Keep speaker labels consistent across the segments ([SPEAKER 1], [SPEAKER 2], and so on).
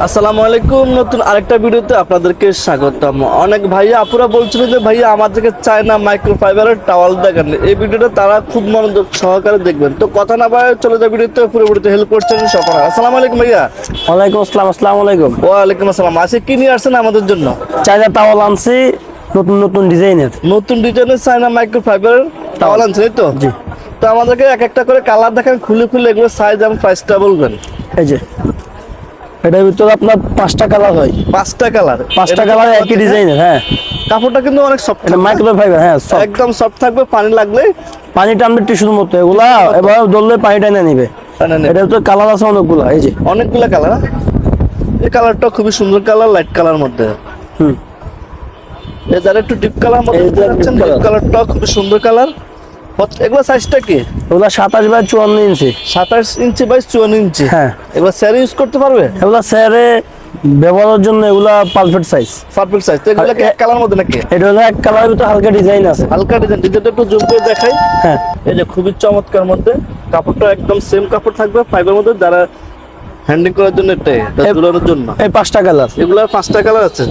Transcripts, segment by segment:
[SPEAKER 1] আসসালামু আলাইকুম, নতুন আরেকটা ভিডিওতে আপনাদেরকে স্বাগতম। অনেক ভাইয়া আপুরা বলছিল যে ভাইয়া আমাদেরকে চায়না মাইক্রোফাইবারের টাওয়াল দেখেন। এই ভিডিওটা তারা খুব মনোযোগ সহকারে দেখবেন। তো কথা না বাড়ায় চলে যায় ভিডিওতে, পুরোপুরিতে হেল্প করছেন সফরা। আসসালামু আলাইকুম ভাইয়া।
[SPEAKER 2] ওয়ালাইকুম আসসালাম। আসসালামু আলাইকুম।
[SPEAKER 1] ওয়ালাইকুম আসসালাম। আজকে কি নিয়ে আসছেন আমাদের জন্য?
[SPEAKER 2] চায়না টাওয়াল আনছি, নতুন নতুন ডিজাইনের।
[SPEAKER 1] নতুন ডিজাইনের চায়না মাইক্রোফাইবারের টাওয়াল আনছেন, এই তো?
[SPEAKER 2] জি।
[SPEAKER 1] তো আমাদেরকে এক একটা করে কালার দেখেন, খুলে খুলে এগুলো সাইজ এবং প্রাইসটা বলবেন।
[SPEAKER 2] এই যে এটার ভিতরে আপনার 5টা কালার হয়।
[SPEAKER 1] 5টা কালার,
[SPEAKER 2] 5টা কালার একই ডিজাইনের। হ্যাঁ,
[SPEAKER 1] কাপড়টা কিন্তু অনেক সফট,
[SPEAKER 2] এটা মাইক্রোফাইবার। হ্যাঁ,
[SPEAKER 1] একদম সফট থাকবে, পানি লাগলে
[SPEAKER 2] পানি টানবে টিস্যুর মতো। এগুলা এবার ধরলে পানি টানে নিবে। এটার ভিতরে কালার আছে অনেকগুলা। এই যে
[SPEAKER 1] অনেকগুলা কালার। এই কালারটা খুবই সুন্দর কালার, লাইট কালার মধ্যে। এই যারা একটু ডিপ কালার মধ্যে যাচ্ছেন, ডিপ কালারটা খুবই সুন্দর কালার। এগুলা সাইজটা কি?
[SPEAKER 2] এগুলা 27 বাই 54 ইঞ্চি।
[SPEAKER 1] 27 ইঞ্চি বাই 54 ইঞ্চি।
[SPEAKER 2] হ্যাঁ,
[SPEAKER 1] এগুলা স্যারে ইউজ করতে পারবে?
[SPEAKER 2] এগুলা স্যারে ব্যবহারের জন্য এগুলা পারফেক্ট সাইজ।
[SPEAKER 1] Perfect size. তো এগুলা কি এক কালার মধ্যে নাকি?
[SPEAKER 2] এটা হলো এক কালারের ভিতরে হালকা ডিজাইন আছে।
[SPEAKER 1] হালকা ডিজাইন, ডিজাইনটা একটু জুম করে দেখাই।
[SPEAKER 2] হ্যাঁ,
[SPEAKER 1] এই যে খুবই চমৎকার মধ্যে, কাপড়টা একদম সেম কাপড় থাকবে ফাইবার মধ্যে। যারা হ্যান্ডিং করার জন্য, এটাই ঝুলানোর জন্য।
[SPEAKER 2] এই 5টা কালার।
[SPEAKER 1] এগুলা 5টা কালার আছে।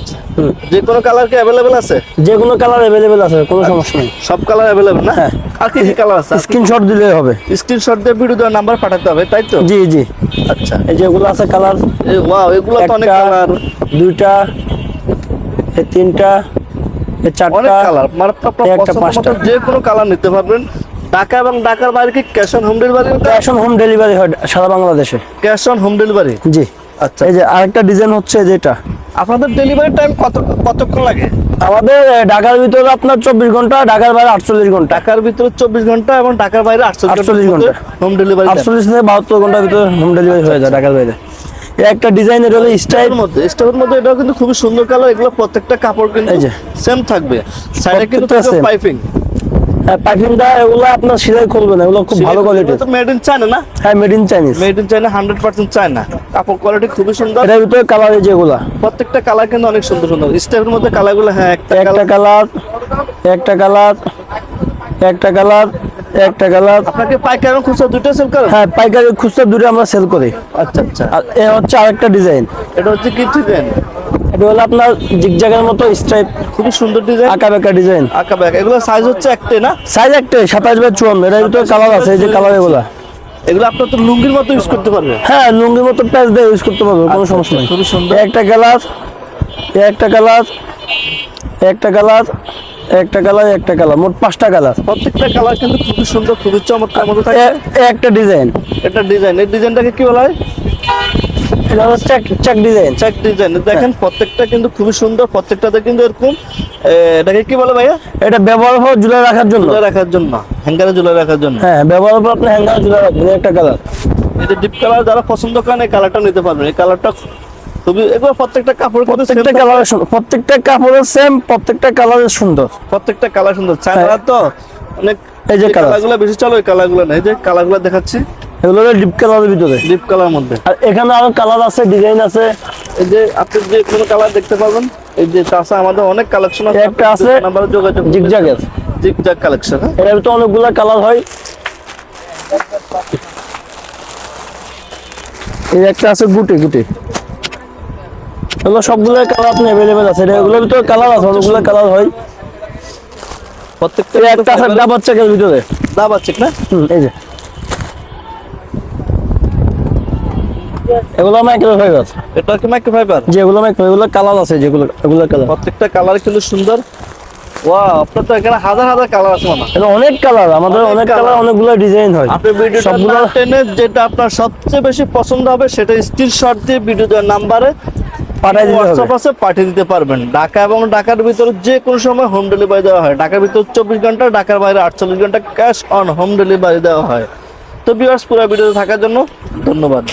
[SPEAKER 1] যে কোনো কালার কি অ্যাভেলেবেল আছে?
[SPEAKER 2] যে কোনো কালার अवेलेबल আছে, কোনো সমস্যা নেই।
[SPEAKER 1] সব কালার অ্যাভেলেবেল না?
[SPEAKER 2] হ্যাঁ।
[SPEAKER 1] আর কি কি কালার আছে?
[SPEAKER 2] স্ক্রিনশট দিলেই হবে।
[SPEAKER 1] স্ক্রিনশট দিয়ে ভিডিও দেওয়ার নাম্বার পাঠাতে হবে, তাই তো?
[SPEAKER 2] জি জি।
[SPEAKER 1] আচ্ছা,
[SPEAKER 2] এই যেগুলো আছে কালার।
[SPEAKER 1] ওয়াও, এগুলো তো অনেক কালার।
[SPEAKER 2] 2টা, এই 3টা, এই 4টা,
[SPEAKER 1] অনেক কালার। মানে আপনার
[SPEAKER 2] একটা
[SPEAKER 1] পছন্দ
[SPEAKER 2] 5টা।
[SPEAKER 1] মতো যে কোনো কালার নিতে পারবেন। ঢাকা এবং ঢাকার বাইরে কি cash on home delivery?
[SPEAKER 2] Cash on home delivery হয় সারা বাংলাদেশে।
[SPEAKER 1] Cash on home delivery.
[SPEAKER 2] জি।
[SPEAKER 1] আচ্ছা,
[SPEAKER 2] এই যে আরেকটা ডিজাইন হচ্ছে যেটা।
[SPEAKER 1] আপনাদের ডেলিভারি টাইম কতক্ষণ লাগে?
[SPEAKER 2] আমাদের ঢাকার ভিতরে আপনার 24 ঘন্টা, ঢাকার বাইরে 48 ঘন্টা।
[SPEAKER 1] ঢাকার ভিতরে 24 ঘন্টা এবং ঢাকার বাইরে 48 ঘন্টা হোম ডেলিভারি।
[SPEAKER 2] 48 থেকে 72 ঘন্টার ভিতরে হোম ডেলিভারি হয়ে যায় ঢাকার বাইরে। এই একটা ডিজাইনের হলো স্টাইল
[SPEAKER 1] মধ্যে, স্টাইলের মধ্যে এটাও কিন্তু খুবই সুন্দর কালার। এগুলো প্রত্যেকটা কাপড় কিন্তু সেম থাকবে। সাইডে কিন্তু থাকবে পাইপিং।
[SPEAKER 2] হ্যাঁ, পাইপিংটা এগুলো আপনার সেলাই করবে না, এগুলো খুব ভালো কোয়ালিটির।
[SPEAKER 1] মেড ইন চায়না না?
[SPEAKER 2] হ্যাঁ, made in Chinese.
[SPEAKER 1] Made in China, 100% China. কাপড় কোয়ালিটি খুবই সুন্দর।
[SPEAKER 2] এটার ভিতরে কালার যেগুলা,
[SPEAKER 1] প্রত্যেকটা কালার কিন্তু অনেক সুন্দর সুন্দর। স্টেপের মধ্যে কালারগুলো, হ্যাঁ, একটা
[SPEAKER 2] কালার, একটা কালার, একটা কালার, একটা কালার।
[SPEAKER 1] আপনাকে পাইকারি এবং খুচরা দুটো সেল করেন?
[SPEAKER 2] হ্যাঁ, পাইকারি খুচরা দুটো আমরা সেল করি।
[SPEAKER 1] আচ্ছা আচ্ছা।
[SPEAKER 2] আর এ হচ্ছে আরেকটা ডিজাইন।
[SPEAKER 1] এটা হচ্ছে কি ডিজাইন?
[SPEAKER 2] এটা হলো আপনার জিগজ্যাগের মতো স্ট্রাইপ,
[SPEAKER 1] খুবই সুন্দর ডিজাইন,
[SPEAKER 2] আঁকা বাঁকা ডিজাইন।
[SPEAKER 1] আঁকা বাঁকা। এগুলো সাইজ হচ্ছে একটাই না?
[SPEAKER 2] সাইজ একটাই, 27 বাই 54। এর ভিতরে কালার আছে, এই যে কালার এগুলা।
[SPEAKER 1] এগুলো আপনার তো লুঙ্গির মতো ইউজ করতে পারবে।
[SPEAKER 2] হ্যাঁ, লুঙ্গির মতো প্যাচ দিয়ে ইউজ করতে পারবে, কোনো সমস্যা নেই।
[SPEAKER 1] খুবই সুন্দর।
[SPEAKER 2] একটা কালার, একটা কালার, একটা কালার, একটা কালার, একটা কালার, মোট 5টা কালার।
[SPEAKER 1] প্রত্যেকটা কালার কিন্তু খুবই সুন্দর, খুবই চমৎকার মতো থাকে।
[SPEAKER 2] একটা ডিজাইন।
[SPEAKER 1] এটা ডিজাইন, এই ডিজাইনটাকে কি বলা হয়?
[SPEAKER 2] এটা হলো চেক ডিজাইন।
[SPEAKER 1] Check design. দেখেন প্রত্যেকটা কিন্তু খুবই সুন্দর, প্রত্যেকটাতে কিন্তু এরকম। এটাকে কি বলে ভাইয়া?
[SPEAKER 2] এটা ব্যবহার করে ঝুলে রাখার জন্য।
[SPEAKER 1] ঝুলে রাখার জন্য, হ্যাঙ্গারে ঝুলে রাখার জন্য।
[SPEAKER 2] হ্যাঁ, ব্যবহার করে আপনি হ্যাঙ্গারে ঝুলে রাখবেন। একটা কালার,
[SPEAKER 1] এই যে ডিপ কালার যারা পছন্দ করেন, এই কালারটা নিতে পারবেন। এই কালারটা খুবই, এগুলো প্রত্যেকটা কাপড়,
[SPEAKER 2] প্রত্যেকটা কালার, প্রত্যেকটা কাপড়ের সেম, প্রত্যেকটা কালারের সুন্দর।
[SPEAKER 1] প্রত্যেকটা কালার সুন্দর। চায়না তো অনেক,
[SPEAKER 2] এই যে
[SPEAKER 1] কালারগুলো বেশি চলে, ওই কালারগুলো না। এই যে কালারগুলো দেখাচ্ছি,
[SPEAKER 2] এগুলো হলো ডিপ কালারের ভিতরে।
[SPEAKER 1] ডিপ কালার মধ্যে।
[SPEAKER 2] আর এখানে আরো কালার আছে, ডিজাইন আছে।
[SPEAKER 1] এই যে আপনি যে কোনো কালার দেখতে পাবেন। এই যে চাষা আমাদের অনেক কালেকশন আছে।
[SPEAKER 2] একটা আছে
[SPEAKER 1] যোগাযোগ
[SPEAKER 2] জিগজ্যাগের,
[SPEAKER 1] জিগজ্যাগ কালেকশন।
[SPEAKER 2] এর ভিতরে অনেকগুলো কালার হয়। এই একটা আছে গুটি গুটি। এগুলো সবগুলো কালার আপনি अवेलेबल আছে। এগুলোর ভিতরে কালার আছে, অনেকগুলো কালার হয়।
[SPEAKER 1] প্রত্যেকটা
[SPEAKER 2] একটা আছে ডাবল চেকের ভিতরে।
[SPEAKER 1] ডাবল চেক না?
[SPEAKER 2] এই যে এগুলো মাইক্রোফাইবার।
[SPEAKER 1] এটা কি মাইক্রোফাইবার?
[SPEAKER 2] যেগুলো এগুলো কালার আছে, যেগুলো এগুলো কালার।
[SPEAKER 1] প্রত্যেকটা কালার কিন্তু সুন্দর। ওয়াও, আপনার তো এখানে হাজার হাজার কালার আছে মামা।
[SPEAKER 2] এটা অনেক কালার, আমাদের অনেক কালার, অনেকগুলো ডিজাইন হয়।
[SPEAKER 1] আপনি ভিডিওটা
[SPEAKER 2] সবগুলো
[SPEAKER 1] টেনে যেটা আপনার সবচেয়ে বেশি পছন্দ হবে সেটা স্ক্রিনশট দিয়ে ভিডিও দেওয়ার নাম্বারে
[SPEAKER 2] পাঠিয়ে দিতে হবে।
[SPEAKER 1] হোয়াটসঅ্যাপ আছে, পাঠিয়ে দিতে পারবেন। ঢাকা এবং ঢাকার ভিতরে যে কোনো সময় হোম ডেলিভারি দেওয়া হয়। ঢাকার ভিতরে 24 ঘন্টা, ঢাকার বাইরে 48 ঘন্টা ক্যাশ অন হোম ডেলিভারি দেওয়া হয়। তো ভিউয়ার্স, পুরো ভিডিওতে থাকার জন্য ধন্যবাদ।